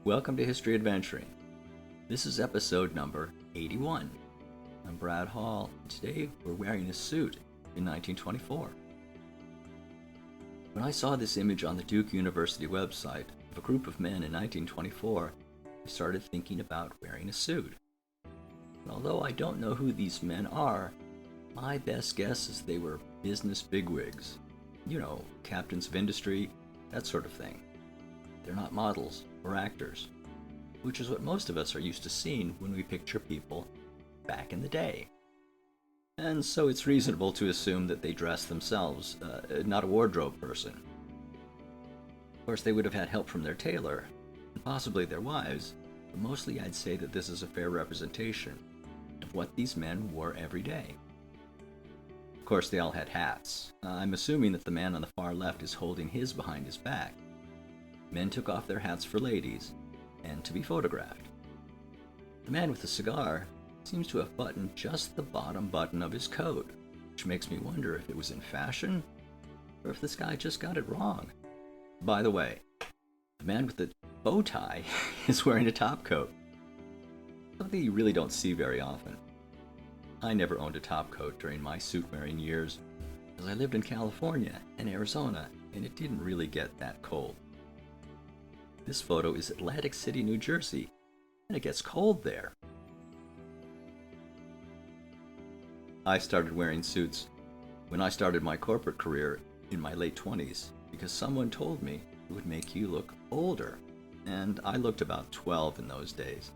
Welcome to History Adventuring. This is episode number 81. I'm Brad Hall, and today we're wearing a suit in 1924. When I saw this image on the Duke University website of a group of men in 1924, I started thinking about wearing a suit. And although I don't know who these men are, my best guess is they were business bigwigs. You know, captains of industry, that sort of thing. They're not models or actors, which is what most of us are used to seeing when we picture people back in the day. And so it's reasonable to assume that they dress themselves, not a wardrobe person. Of course, they would have had help from their tailor, and possibly their wives, but mostly I'd say that this is a fair representation of what these men wore every day. Of course, they all had hats. I'm assuming that the man on the far left is holding his behind his back. Men took off their hats for ladies, and to be photographed. The man with the cigar seems to have buttoned just the bottom button of his coat, which makes me wonder if it was in fashion, or if this guy just got it wrong. By the way, the man with the bow tie is wearing a top coat, something you really don't see very often. I never owned a top coat during my suit-wearing years, as I lived in California and Arizona, and it didn't really get that cold. This photo is Atlantic City, New Jersey, and it gets cold there. I started wearing suits when I started my corporate career in my late 20s because someone told me it would make you look older, and I looked about 12 in those days.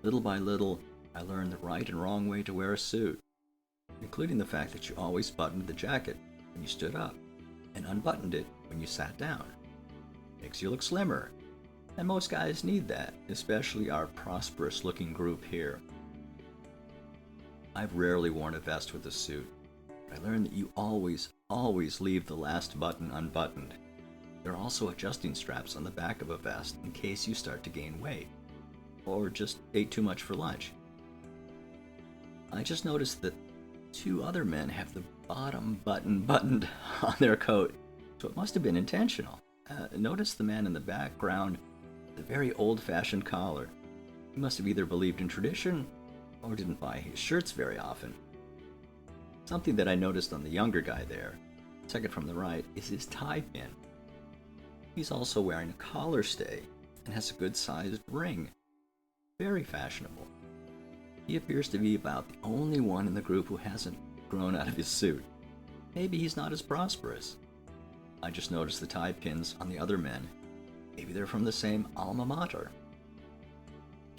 Little by little, I learned the right and wrong way to wear a suit, including the fact that you always buttoned the jacket when you stood up and unbuttoned it when you sat down. Makes you look slimmer. And most guys need that, especially our prosperous-looking group here. I've rarely worn a vest with a suit, but I learned that you always leave the last button unbuttoned. There are also adjusting straps on the back of a vest in case you start to gain weight, or just ate too much for lunch. I just noticed that two other men have the bottom button buttoned on their coat, so it must have been intentional. Notice the man in the background, the very old-fashioned collar. He must have either believed in tradition or didn't buy his shirts very often. Something that I noticed on the younger guy there, second from the right, is his tie pin. He's also wearing a collar stay and has a good-sized ring. Very fashionable. He appears to be about the only one in the group who hasn't grown out of his suit. Maybe he's not as prosperous. I just noticed the tie pins on the other men. Maybe they're from the same alma mater.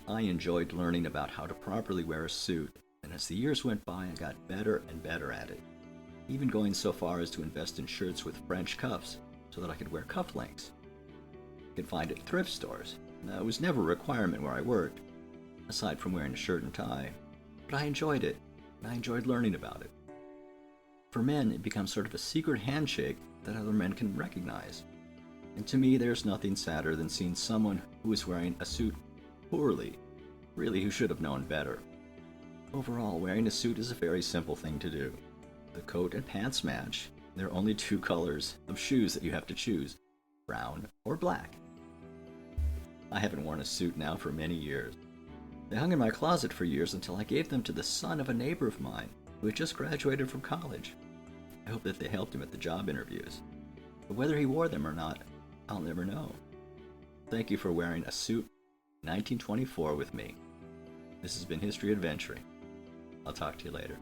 I enjoyed learning about how to properly wear a suit, and as the years went by, I got better and better at it, even going so far as to invest in shirts with French cuffs so that I could wear cufflinks. You could find it at thrift stores. Now, it was never a requirement where I worked, aside from wearing a shirt and tie, but I enjoyed it, and I enjoyed learning about it. For men, it becomes sort of a secret handshake that other men can recognize. And to me, there's nothing sadder than seeing someone who is wearing a suit poorly, really who should have known better. Overall, wearing a suit is a very simple thing to do. The coat and pants match. There are only two colors of shoes that you have to choose, brown or black. I haven't worn a suit now for many years. They hung in my closet for years until I gave them to the son of a neighbor of mine who had just graduated from college. I hope that they helped him at the job interviews. But whether he wore them or not, I'll never know. Thank you for wearing a suit 1924 with me. This has been History Adventuring. I'll talk to you later.